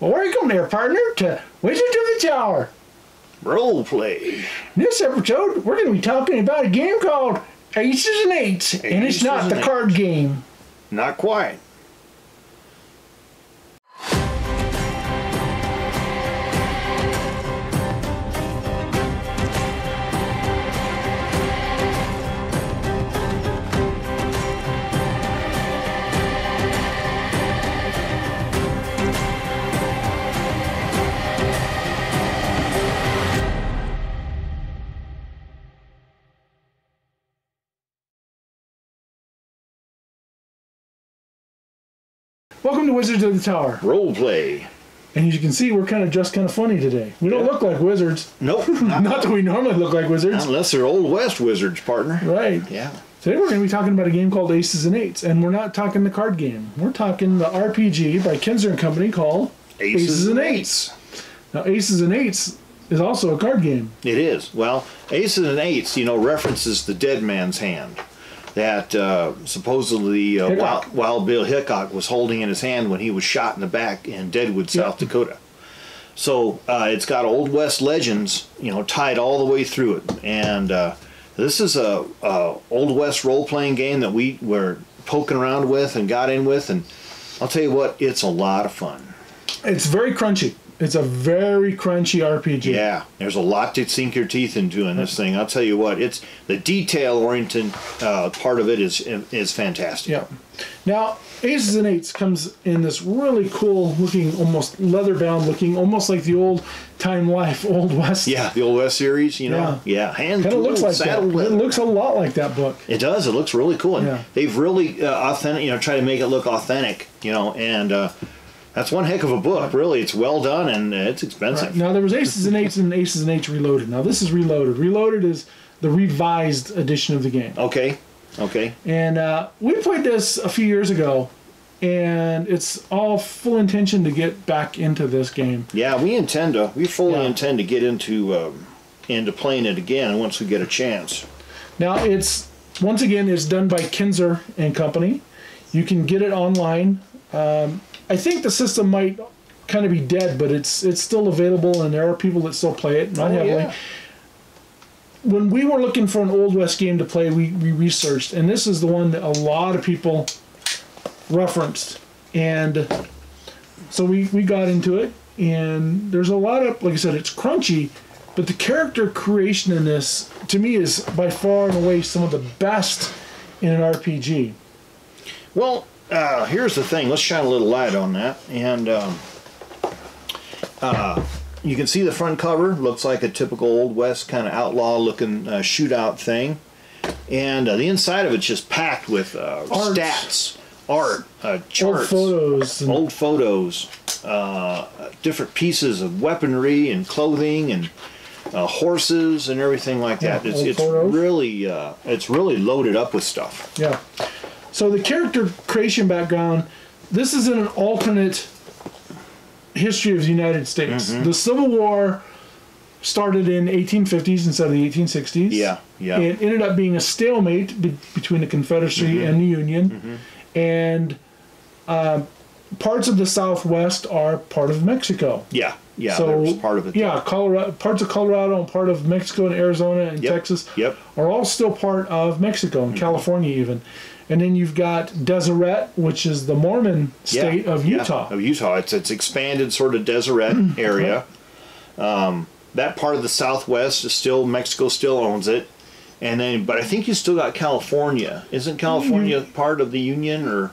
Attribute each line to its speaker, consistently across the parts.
Speaker 1: Well, welcome there, partner, to Wizards of the Tower.
Speaker 2: Role play.
Speaker 1: In this episode, we're going to be talking about a game called Aces and Eights, and it's not the card game.
Speaker 2: Not quite.
Speaker 1: Welcome to Wizards of the Tower.
Speaker 2: Role play.
Speaker 1: And as you can see, we're kind of funny today. We don't look like wizards.
Speaker 2: Nope.
Speaker 1: Not that we normally look like wizards.
Speaker 2: Unless they're Old West wizards, partner.
Speaker 1: Right.
Speaker 2: Yeah.
Speaker 1: Today we're going to be talking about a game called Aces and Eights. And we're not talking the card game. We're talking the RPG by Kenzer and Company called Aces and Eights. Now, Aces and Eights is also a card game.
Speaker 2: It is. Well, Aces and Eights, references the Deadman's hand that supposedly Wild Bill Hickok was holding in his hand when he was shot in the back in Deadwood, South Dakota. So it's got Old West legends, tied all the way through it. And this is a Old West role-playing game that we were poking around with and got in with. And I'll tell you what, it's a lot of fun. It's
Speaker 1: very crunchy. It's a very crunchy RPG.
Speaker 2: Yeah, there's a lot to sink your teeth into in this thing. I'll tell you what, it's the detail-oriented part of it is fantastic.
Speaker 1: Yeah. Now, Aces and Eights comes in this really cool-looking, almost leather-bound looking, almost like the old-time life Old West.
Speaker 2: Yeah, the Old West series,
Speaker 1: Yeah.
Speaker 2: Hand
Speaker 1: kind of looks like that.
Speaker 2: Leather.
Speaker 1: It looks a lot like that book.
Speaker 2: It does. It looks really cool. And
Speaker 1: yeah.
Speaker 2: They've really authentic, try to make it look authentic, and that's one heck of a book, really. It's well done, and it's expensive.
Speaker 1: Right. Now, there was Aces and Eights and Aces and Eights Reloaded. Now, this is Reloaded. Reloaded is the revised edition of the game.
Speaker 2: Okay.
Speaker 1: And we played this a few years ago, and it's all full intention to get back into this game.
Speaker 2: Yeah, we fully intend to get into playing it again once we get a chance.
Speaker 1: Now, once again, it's done by Kenzer and Company. You can get it online. I think the system might kind of be dead, but it's still available, and there are people that still play it, not heavily. Yeah. When we were looking for an Old West game to play, we researched, and this is the one that a lot of people referenced. And so we got into it, and there's a lot of, like I said, it's crunchy, but the character creation in this, to me, is by far and away some of the best in an RPG.
Speaker 2: Well, here's the thing. Let's shine a little light on that. And you can see the front cover. Looks like a typical Old West kind of outlaw-looking shootout thing. And the inside of it's just packed with stats, art, charts, old photos, different pieces of weaponry and clothing and horses and everything like that. It's really loaded up with stuff.
Speaker 1: Yeah. So the character creation background, this is in an alternate history of the United States. Mm-hmm. The Civil War started in 1850s instead of the 1860s.
Speaker 2: Yeah.
Speaker 1: It ended up being a stalemate between the Confederacy and the Union. Mm-hmm. And parts of the Southwest are part of Mexico.
Speaker 2: Yeah, so, there's part of it.
Speaker 1: Yeah, parts of Colorado and part of Mexico and Arizona and Texas are all still part of Mexico and California even. And then you've got Deseret, which is the Mormon state of Utah.
Speaker 2: Yeah, of Utah. It's expanded sort of Deseret area. That part of the Southwest is still, Mexico still owns it. And then, but I think you still got California. Isn't California part of the Union, or?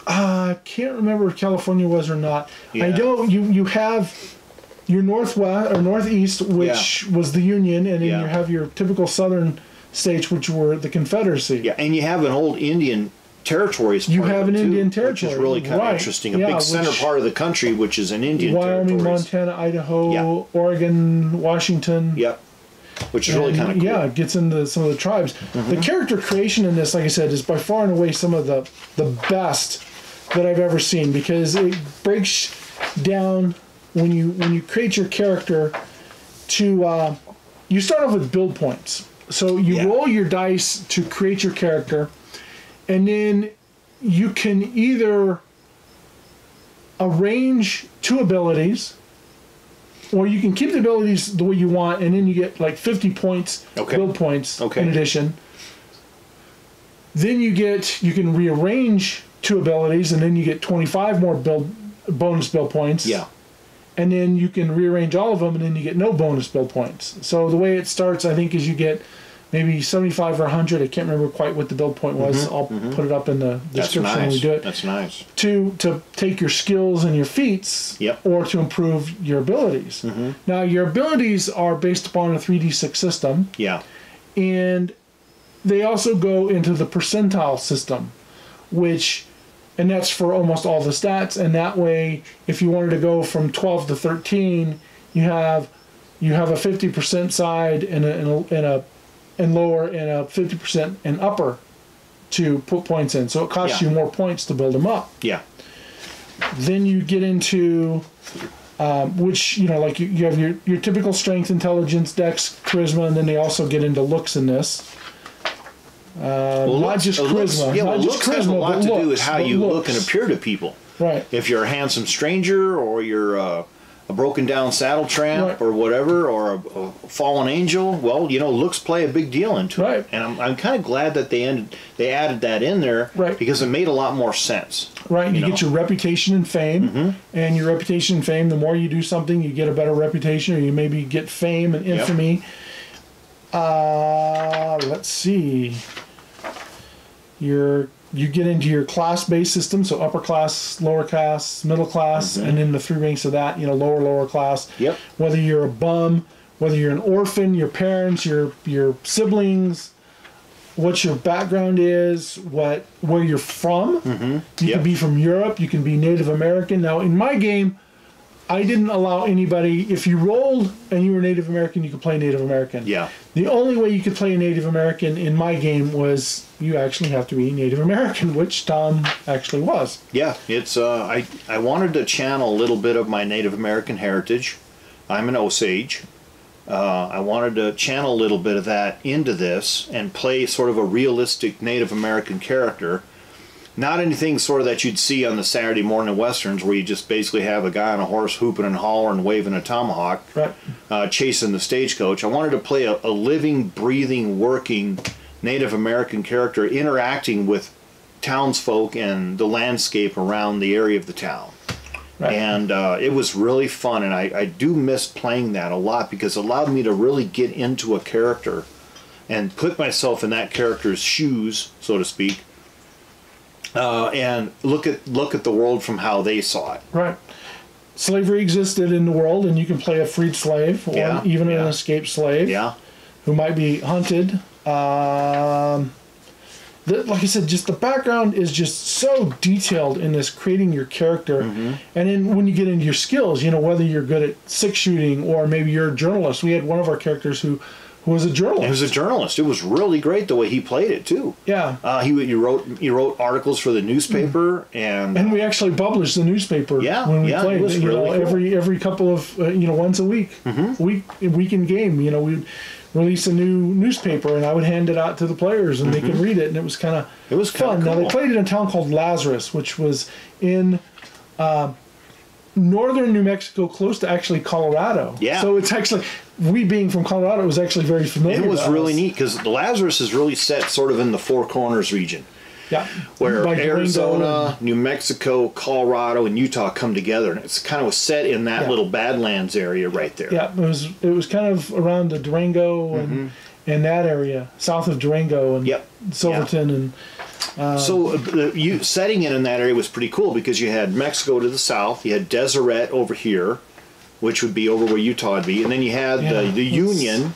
Speaker 1: I can't remember if California was or not. Yeah. I know you have your northwest or northeast, which was the Union, and then you have your typical southern states, which were the Confederacy. Yeah,
Speaker 2: and you have an old Indian territories.
Speaker 1: You have an Indian territory,
Speaker 2: which is really kind of interesting. A big center part of the country, which is an Indian territory.
Speaker 1: Wyoming, Montana, Idaho, Oregon, Washington.
Speaker 2: Yep. Which is really kind of cool.
Speaker 1: Yeah, it gets into some of the tribes. Mm-hmm. The character creation in this, like I said, is by far and away some of the best that I've ever seen, because it breaks down when you create your character to you start off with build points. So you roll your dice to create your character, and then you can either arrange 2 abilities, or you can keep the abilities the way you want, and then you get like 50 points, build points in addition. Then you can rearrange 2 abilities, and then you get 25 more bonus build points.
Speaker 2: Yeah.
Speaker 1: And then you can rearrange all of them, and then you get no bonus build points. So the way it starts, I think, is you get maybe 75 or 100. I can't remember quite what the build point was. I'll put it up in the description when we do it.
Speaker 2: That's nice.
Speaker 1: To take your skills and your feats, or to improve your abilities. Now, your abilities are based upon a 3d6 system.
Speaker 2: Yeah.
Speaker 1: And they also go into the percentile system, and that's for almost all the stats. And that way, if you wanted to go from 12 to 13, you have a 50% side and lower and a 50% and upper to put points in. So it costs you more points to build them up.
Speaker 2: Yeah.
Speaker 1: Then you get into which, like you have your typical strength, intelligence, dex, charisma, and then they also get into looks in this. Not just charisma.
Speaker 2: Looks has a lot to do with how you look and appear to people.
Speaker 1: Right.
Speaker 2: If you're a handsome stranger, or you're a broken down saddle tramp, or whatever, or a fallen angel, well, looks play a big deal into it. And I'm kind of glad that they added that in there, because it made a lot more sense.
Speaker 1: Right. You get your reputation and fame, and your reputation and fame. The more you do something, you get a better reputation, or you maybe get fame and infamy. Let's see. You get into your class-based system, so upper class, lower class, middle class, and then the 3 ranks of that, lower class.
Speaker 2: Yep.
Speaker 1: Whether you're a bum, whether you're an orphan, your parents, your siblings, what your background is, where you're from. You can be from Europe, you can be Native American. Now, in my game, I didn't allow anybody, if you rolled and you were Native American, you could play Native American.
Speaker 2: Yeah.
Speaker 1: The only way you could play a Native American in my game was you actually have to be Native American, which Tom actually was.
Speaker 2: Yeah, it's I wanted to channel a little bit of my Native American heritage. I'm an Osage. I wanted to channel a little bit of that into this and play sort of a realistic Native American character. Not anything sort of that you'd see on the Saturday morning westerns, where you just basically have a guy on a horse hooping and hollering, waving a tomahawk, chasing the stagecoach. I wanted to play a living, breathing, working Native American character interacting with townsfolk and the landscape around the area of the town. And it was really fun, and I do miss playing that a lot, because it allowed me to really get into a character and put myself in that character's shoes, so to speak. And look at the world from how they saw it.
Speaker 1: Right. Slavery existed in the world, and you can play a freed slave, or even an escaped slave, who might be hunted. Like I said, just the background is just so detailed in this creating your character. And then when you get into your skills, whether you're good at 6-shooting, or maybe you're a journalist. We had one of our characters who was a journalist.
Speaker 2: He was a journalist. It was really great the way he played it too.
Speaker 1: Yeah.
Speaker 2: He wrote articles for the newspaper, and
Speaker 1: we actually published the newspaper when we played.
Speaker 2: It was really cool.
Speaker 1: Every couple of once a week, weekend game. We'd release a new newspaper, and I would hand it out to the players, and they could read it, and it was kind of fun.
Speaker 2: Cool.
Speaker 1: Now they played in a town called Lazarus, which was in northern New Mexico, close to actually Colorado.
Speaker 2: Yeah.
Speaker 1: So it's actually, we being from Colorado, it was actually very familiar.
Speaker 2: It was really neat, because Lazarus is really set sort of in the Four Corners region.
Speaker 1: Yeah.
Speaker 2: Where Arizona, New Mexico, Colorado, and Utah come together, and it's kind of set in that little Badlands area right there.
Speaker 1: Yeah, it was kind of around the Durango and that area, south of Durango and Silverton and.
Speaker 2: So setting it in that area was pretty cool, because you had Mexico to the south, you had Deseret over here, which would be over where Utah would be, and then you had the Union,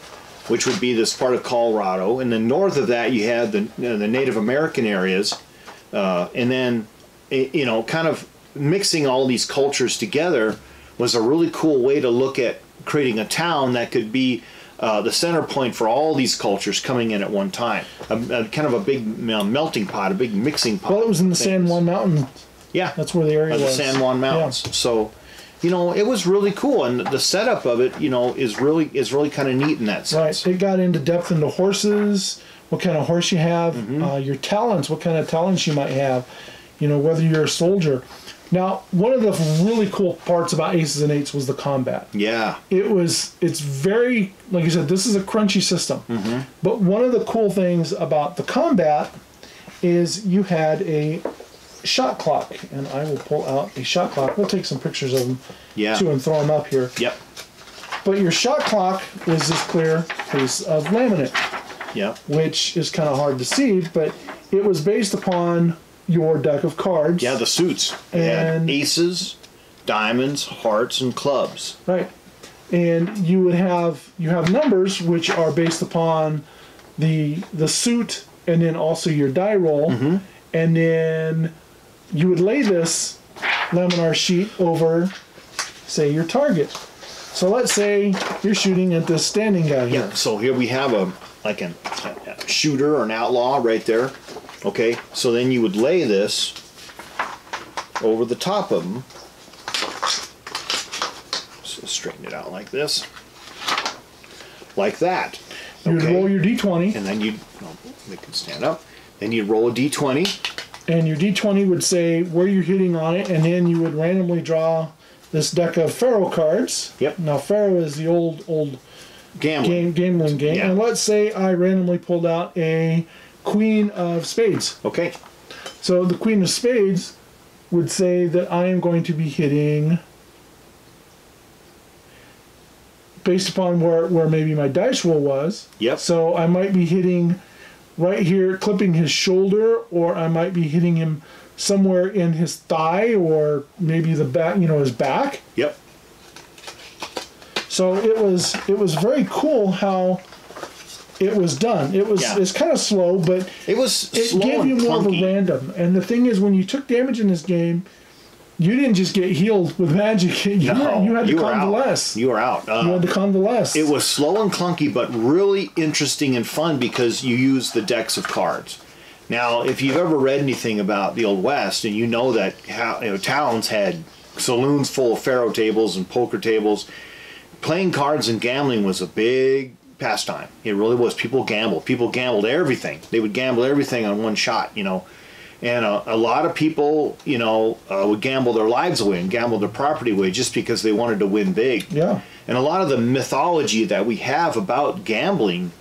Speaker 2: which would be this part of Colorado, and then north of that you had the Native American areas, and then kind of mixing all these cultures together was a really cool way to look at creating a town that could be the center point for all these cultures coming in at one time. Kind of a big melting pot, a big mixing pot.
Speaker 1: Well, it was in the San Juan Mountains.
Speaker 2: Yeah.
Speaker 1: That's where the area was.
Speaker 2: The San Juan Mountains. Yeah. So, it was really cool, and the setup of it, is really kind of neat in that sense.
Speaker 1: Right. It got into depth into horses, what kind of horse you have, your talents, what kind of talents you might have. whether you're a soldier. Now, one of the really cool parts about Aces and Eights was the combat.
Speaker 2: Yeah.
Speaker 1: It's very, like you said, this is a crunchy system.
Speaker 2: Mm-hmm.
Speaker 1: But one of the cool things about the combat is you had a shot clock. And I will pull out a shot clock. We'll take some pictures of them, too, and throw them up here.
Speaker 2: Yep.
Speaker 1: But your shot clock was this clear piece of laminate.
Speaker 2: Yep.
Speaker 1: Which is kind of hard to see, but it was based upon your deck of cards.
Speaker 2: Yeah, the suits. They had aces, diamonds, hearts, and clubs.
Speaker 1: Right. And you have numbers which are based upon the suit and then also your die roll.
Speaker 2: Mm-hmm.
Speaker 1: And then you would lay this laminar sheet over, say, your target. So let's say you're shooting at this standing guy here.
Speaker 2: Yeah, so here we have a shooter or an outlaw right there. Okay, so then you would lay this over the top of them. So straighten it out like this. Like that.
Speaker 1: You'd roll your D20.
Speaker 2: And then you'd, make it stand up. Then you'd roll a D20.
Speaker 1: And your D20 would say where you're hitting on it, and then you would randomly draw this deck of Pharaoh cards.
Speaker 2: Yep.
Speaker 1: Now, Pharaoh is the old gambling game.
Speaker 2: Yeah.
Speaker 1: And let's say I randomly pulled out a Queen of Spades.
Speaker 2: Okay.
Speaker 1: So the Queen of Spades would say that I am going to be hitting, based upon where maybe my dice roll was.
Speaker 2: Yep.
Speaker 1: So I might be hitting right here, clipping his shoulder, or I might be hitting him somewhere in his thigh, or maybe the back, his back.
Speaker 2: Yep.
Speaker 1: So it was very cool how it was done. It's kind of slow, but it gave you more of a random. And the thing is, when you took damage in this game, you didn't just get healed with magic. You had to convalesce.
Speaker 2: You were out.
Speaker 1: You had to convalesce.
Speaker 2: It was slow and clunky, but really interesting and fun because you used the decks of cards. Now, if you've ever read anything about the Old West, and you know that towns had saloons full of faro tables and poker tables, playing cards and gambling was a big pastime. It really was. People gambled. People gambled everything. They would gamble everything on one shot, And a lot of people, would gamble their lives away and gamble their property away just because they wanted to win big.
Speaker 1: Yeah.
Speaker 2: And a lot of the mythology that we have about gambling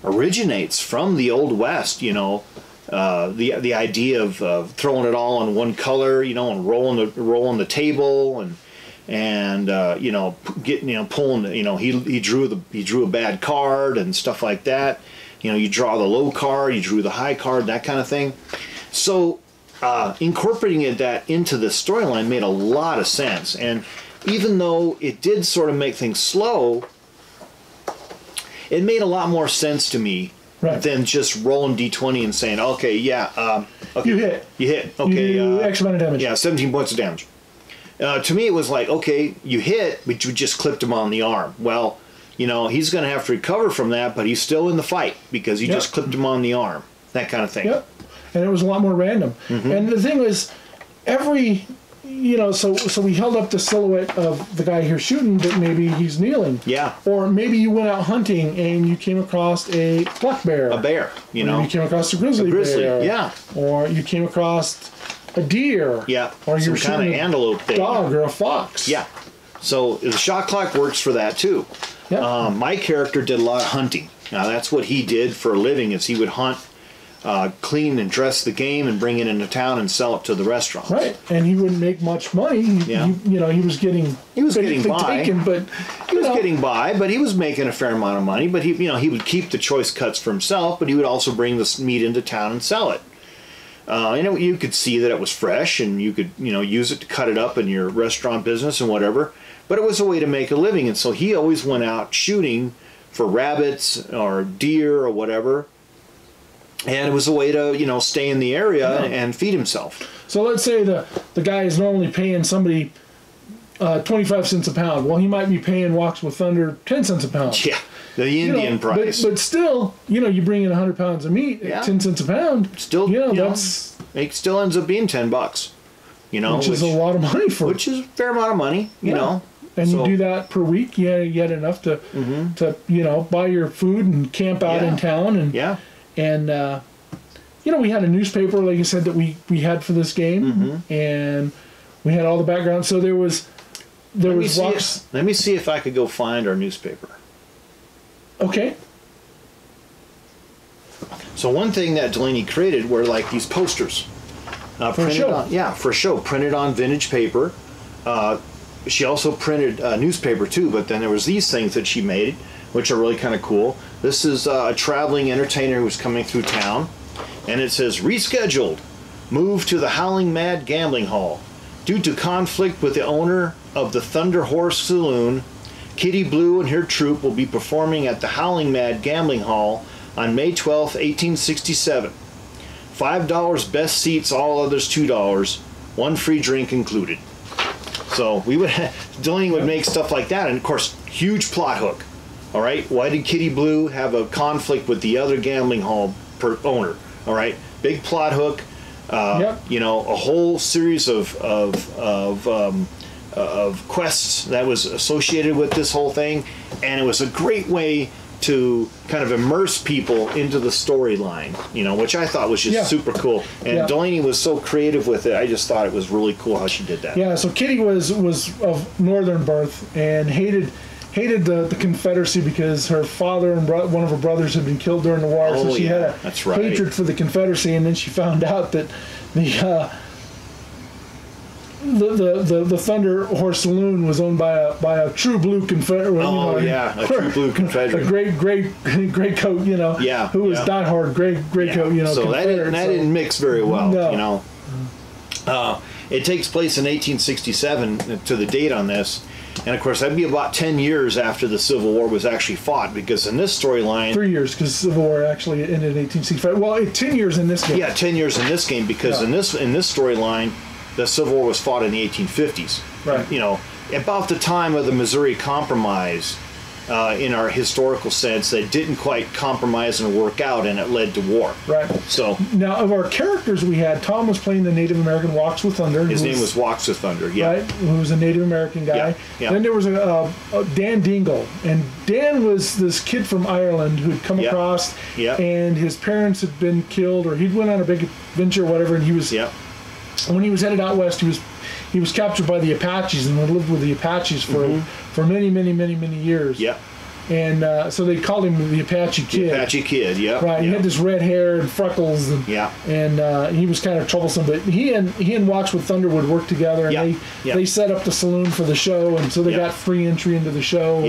Speaker 2: originates from the Old West, the idea of throwing it all on one color, and rolling the table and pulling, he drew a bad card and stuff like that. You draw the low card, you drew the high card, that kind of thing. So incorporating that into the storyline made a lot of sense. And even though it did sort of make things slow, it made a lot more sense to me than just rolling D20 and saying, okay, okay, you hit, okay,
Speaker 1: you do X amount of damage.
Speaker 2: Yeah, 17 points of damage. To me, it was like, okay, you hit, but you just clipped him on the arm. Well, he's going to have to recover from that, but he's still in the fight because you just clipped him on the arm. That kind of thing.
Speaker 1: Yep. And it was a lot more random. Mm-hmm. And the thing was, so we held up the silhouette of the guy here shooting, but maybe he's kneeling.
Speaker 2: Yeah.
Speaker 1: Or maybe you went out hunting and you came across a black bear.
Speaker 2: A bear,
Speaker 1: Or you came across a grizzly bear.
Speaker 2: Yeah.
Speaker 1: Or you came across a deer.
Speaker 2: Yeah.
Speaker 1: Or
Speaker 2: some kind of antelope thing.
Speaker 1: Dog or a fox.
Speaker 2: Yeah. So the shot clock works for that too.
Speaker 1: Yeah.
Speaker 2: My character did a lot of hunting. Now that's what he did for a living, is he would hunt, clean and dress the game and bring it into town and sell it to the restaurants.
Speaker 1: Right. And he wouldn't make much money. He was getting
Speaker 2: by.
Speaker 1: Taken, but
Speaker 2: he was getting by, but he was making a fair amount of money. But he would keep the choice cuts for himself, but he would also bring the meat into town and sell it. You could see that it was fresh, and you could use it to cut it up in your restaurant business and whatever. But it was a way to make a living, and so he always went out shooting for rabbits or deer or whatever. And it was a way to stay in the area and feed himself.
Speaker 1: So let's say the guy is normally paying somebody 25 cents a pound. Well, he might be paying Walks with Thunder 10 cents a pound.
Speaker 2: Yeah, the Indian price.
Speaker 1: But still, you bring in 100 pounds of meat at 10 cents a pound.
Speaker 2: Still,
Speaker 1: that's
Speaker 2: it still ends up being $10.
Speaker 1: Which is a lot of money
Speaker 2: which is a fair amount of money.
Speaker 1: And you do that per week. You had enough to buy your food and camp out in town and we had a newspaper, like you said, that we had for this game, and we had all the background. So there was
Speaker 2: let me see if I could go find our newspaper.
Speaker 1: Okay.
Speaker 2: So one thing that Delaney created were like these posters.
Speaker 1: For a show.
Speaker 2: For a show, printed on vintage paper. She also printed newspaper too, but then there was these things that she made, which are really kind of cool. This is a traveling entertainer who's coming through town, and it says, rescheduled, move to the Howling Mad Gambling Hall. Due to conflict with the owner of the Thunder Horse Saloon, Kitty Blue and her troupe will be performing at the Howling Mad Gambling Hall on May 12th, 1867. $5 best seats, all others $2. One free drink included. So Delaney would make stuff like that, and of course, huge plot hook. All right, why did Kitty Blue have a conflict with the other gambling hall owner? All right, big plot hook. A whole series of quests that was associated with this whole thing, and it was a great way to kind of immerse people into the storyline, which I thought was just super cool. And Delaney was so creative with it. I just thought it was really cool how she did that.
Speaker 1: Yeah, so Kitty was of northern birth and hated the Confederacy because her father and one of her brothers had been killed during the war. So she had a hatred for the Confederacy, and then she found out that the Thunder Horse Saloon was owned by a true blue Confederate.
Speaker 2: A true blue Confederate.
Speaker 1: A great coat, who was diehard gray coat,
Speaker 2: So that didn't mix very well,
Speaker 1: No.
Speaker 2: It takes place in 1867 to the date on this. And of course, that'd be about 10 years after the Civil War was actually fought, because in this storyline...
Speaker 1: 3 years, because the Civil War actually ended in 1865. Well, 10 years in this game.
Speaker 2: Yeah, 10 years in this game, because in this storyline, the Civil War was fought in the 1850s.
Speaker 1: Right.
Speaker 2: About the time of the Missouri Compromise, in our historical sense, that didn't quite compromise and work out, and it led to war.
Speaker 1: Right.
Speaker 2: So
Speaker 1: now, of our characters we had, Tom was playing the Native American Walks with Thunder.
Speaker 2: His name was Walks with Thunder,
Speaker 1: Right, who was a Native American guy.
Speaker 2: Yeah, yeah.
Speaker 1: Then there was a Dan Dingle, and Dan was this kid from Ireland who'd come across, and his parents had been killed, or he'd went on a big adventure or whatever, and he was... When he was headed out west, he was captured by the Apaches and lived with the Apaches for many years.
Speaker 2: Yeah.
Speaker 1: And so they called him the Apache Kid.
Speaker 2: The Apache Kid, yeah.
Speaker 1: Right. He had this red hair and freckles, and he was kind of troublesome. But he and Walks with Thunder would work together, and they set up the saloon for the show, and so they got free entry into the show.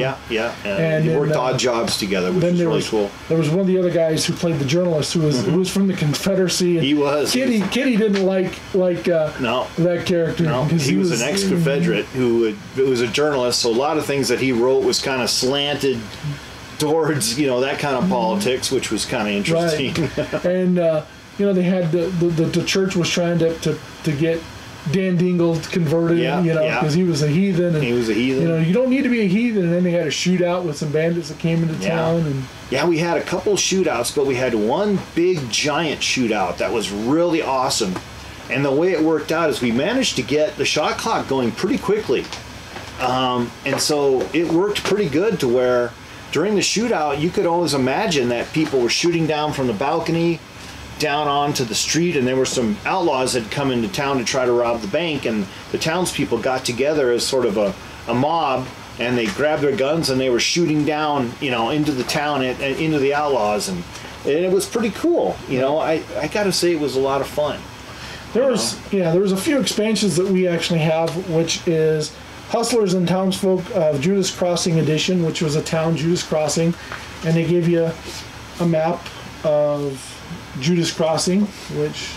Speaker 2: And they worked odd jobs together, which was really cool.
Speaker 1: There was one of the other guys who played the journalist who was from the Confederacy. And
Speaker 2: he was.
Speaker 1: Kitty didn't like that character.
Speaker 2: No, he was an ex-Confederate who was a journalist, so a lot of things that he wrote was kind of slanted towards that kind of politics, which was kind of interesting.
Speaker 1: Right. And they had the church was trying to get Dan Dingle converted, because he was a heathen. And,
Speaker 2: he was a heathen.
Speaker 1: You don't need to be a heathen. And then they had a shootout with some bandits that came into town. And
Speaker 2: we had a couple shootouts, but we had one big giant shootout that was really awesome. And the way it worked out is we managed to get the shot clock going pretty quickly. And so it worked pretty good to where during the shootout, you could always imagine that people were shooting down from the balcony down onto the street, and there were some outlaws that had come into town to try to rob the bank, and the townspeople got together as sort of a mob, and they grabbed their guns and they were shooting down, into the town and into the outlaws, and it was pretty cool. I got to say it was a lot of fun.
Speaker 1: There was a few expansions that we actually have, which is Hustlers and Townsfolk of Judas Crossing Edition, which was a town, Judas Crossing, and they gave you a map of Judas Crossing, which...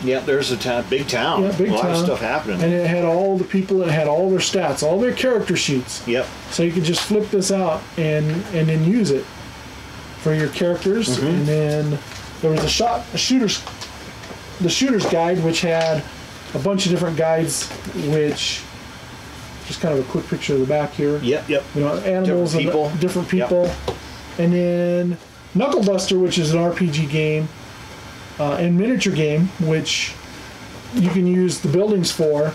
Speaker 2: Yeah, there's a big town.
Speaker 1: Yeah, big
Speaker 2: a lot
Speaker 1: town.
Speaker 2: of stuff happening.
Speaker 1: And it had all the people, it had all their stats, all their character sheets.
Speaker 2: Yep.
Speaker 1: So you could just flip this out and then use it for your characters. And then there was the shooter's guide, which had a bunch of different guides, which... Just kind of a quick picture of the back here.
Speaker 2: Yep.
Speaker 1: Animals and different people. Yep. And then Knuckle Buster, which is an RPG game, and miniature game, which you can use the buildings for,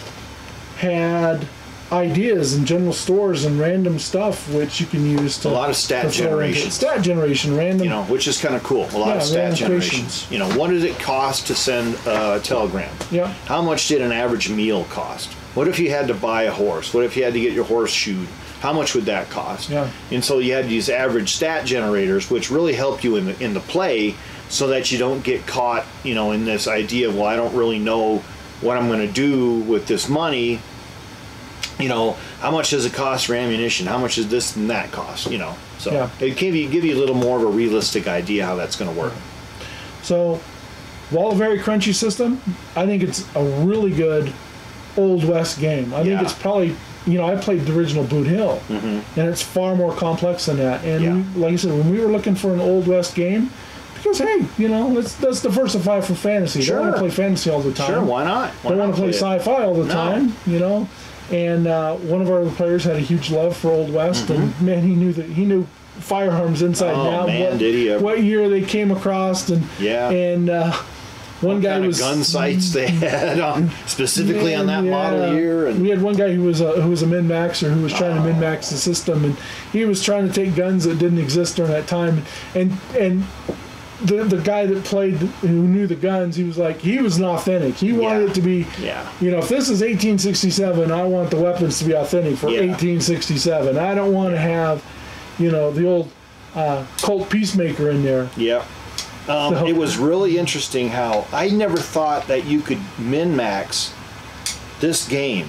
Speaker 1: had ideas in general stores and random stuff which you can use to
Speaker 2: a lot of stat generation.
Speaker 1: Stat generation, random.
Speaker 2: You know, which is kind of cool. A lot of stat generations. You know, what does it cost to send a telegram?
Speaker 1: Yeah.
Speaker 2: How much did an average meal cost? What if you had to buy a horse? What if you had to get your horse shoed? How much would that cost?
Speaker 1: Yeah.
Speaker 2: And so you had these average stat generators, which really help you in the play, so that you don't get caught, you know, in this idea of, well, I don't really know what I'm going to do with this money. You know, how much does it cost for ammunition? How much does this and that cost? You know, so
Speaker 1: yeah.
Speaker 2: it give you a little more of a realistic idea how that's going to work.
Speaker 1: So, while a very crunchy system, I think it's a really good Old West game. I think it's probably, you know, I played the original Boot Hill, and it's far more complex than that. And like I said, when we were looking for an Old West game, because hey, you know, let's diversify from fantasy.
Speaker 2: Sure.
Speaker 1: Don't want to play fantasy all the time.
Speaker 2: Sure, why not?
Speaker 1: Don't want to play sci-fi all the time, you know. And one of our other players had a huge love for Old West, and man, he knew firearms inside and out.
Speaker 2: Man, did he ever.
Speaker 1: What year they came across, and one guy
Speaker 2: kind
Speaker 1: was
Speaker 2: of gun sights they had on specifically on that model year. And
Speaker 1: we had one guy who was a min-maxer who was trying to min-max the system, and he was trying to take guns that didn't exist during that time, and the guy that played, who knew the guns, he was like, he was an authentic. He wanted it to be, you know, if this is 1867, I want the weapons to be authentic for 1867. I don't want to have, you know, the old Colt Peacemaker in there.
Speaker 2: Yeah. It was really interesting how I never thought that you could min-max this game.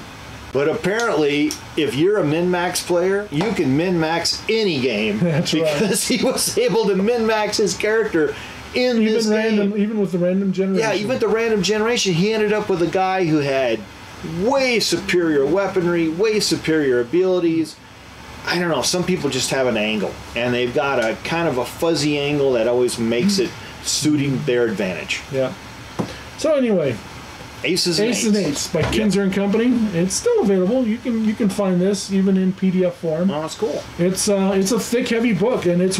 Speaker 2: But apparently, if you're a min-max player, you can min-max any game.
Speaker 1: That's
Speaker 2: because he was able to min-max his character in this game.
Speaker 1: Even with the random generation.
Speaker 2: Yeah, even with the random generation, he ended up with a guy who had way superior weaponry, way superior abilities. I don't know, some people just have an angle, and they've got a kind of a fuzzy angle that always makes it suiting their advantage.
Speaker 1: Yeah. So anyway,
Speaker 2: Aces and
Speaker 1: Eights by Kenzer and Company. It's still available. You can find this even in PDF form.
Speaker 2: Oh, that's cool.
Speaker 1: It's a thick, heavy book, and it's,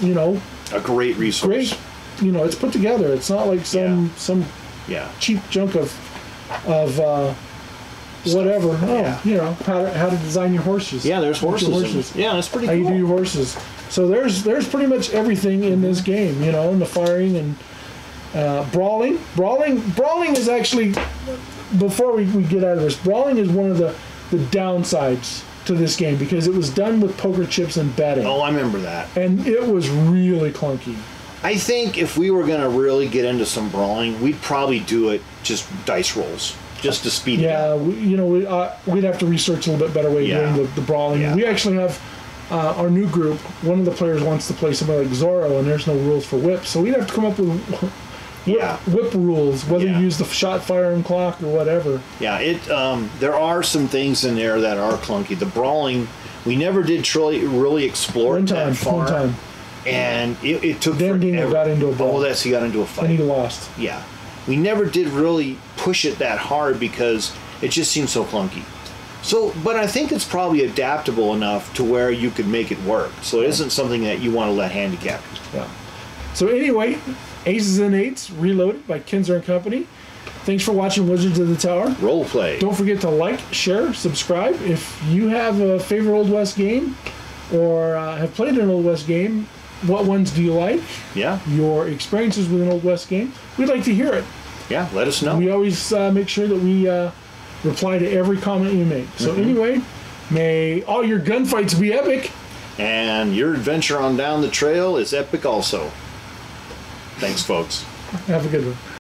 Speaker 1: you know,
Speaker 2: a great resource.
Speaker 1: Great, you know, it's put together. It's not like some cheap junk of whatever. You know, how to design your horses.
Speaker 2: Yeah, there's horses. Yeah, that's pretty cool.
Speaker 1: How you do your horses. So there's pretty much everything in this game, you know, in the firing and brawling. Brawling is actually, before we get out of this, brawling is one of the downsides to this game because it was done with poker chips and betting.
Speaker 2: Oh, I remember that.
Speaker 1: And it was really clunky.
Speaker 2: I think if we were going to really get into some brawling, we'd probably do it just dice rolls, just to speed it up.
Speaker 1: Yeah, we'd have to research a little bit better way of doing the brawling.
Speaker 2: Yeah.
Speaker 1: We actually have our new group, one of the players wants to play something like Zorro, and there's no rules for whip, so we'd have to come up with whip rules, whether you use the shot, firearm clock, or whatever.
Speaker 2: Yeah, there are some things in there that are clunky. The brawling, we never did really explore it that far.
Speaker 1: One time.
Speaker 2: And it took
Speaker 1: forever. Dino got into a brawl.
Speaker 2: Oh, he got into a fight.
Speaker 1: And he lost.
Speaker 2: Yeah. We never did really push it that hard because it just seemed so clunky. So, but I think it's probably adaptable enough to where you could make it work. So it isn't something that you want to let handicap.
Speaker 1: Yeah. So anyway, Aces and Eights Reloaded by Kenzer and Company. Thanks for watching Wizards of the Tower.
Speaker 2: Role play.
Speaker 1: Don't forget to like, share, subscribe. If you have a favorite Old West game or have played an Old West game, what ones do you like?
Speaker 2: Yeah. Your
Speaker 1: experiences with an Old West game. We'd like to hear it.
Speaker 2: Yeah, let us know.
Speaker 1: We always make sure that we reply to every comment you make. So anyway, may all your gunfights be epic.
Speaker 2: And your adventure on down the trail is epic also. Thanks, folks.
Speaker 1: Have a good one.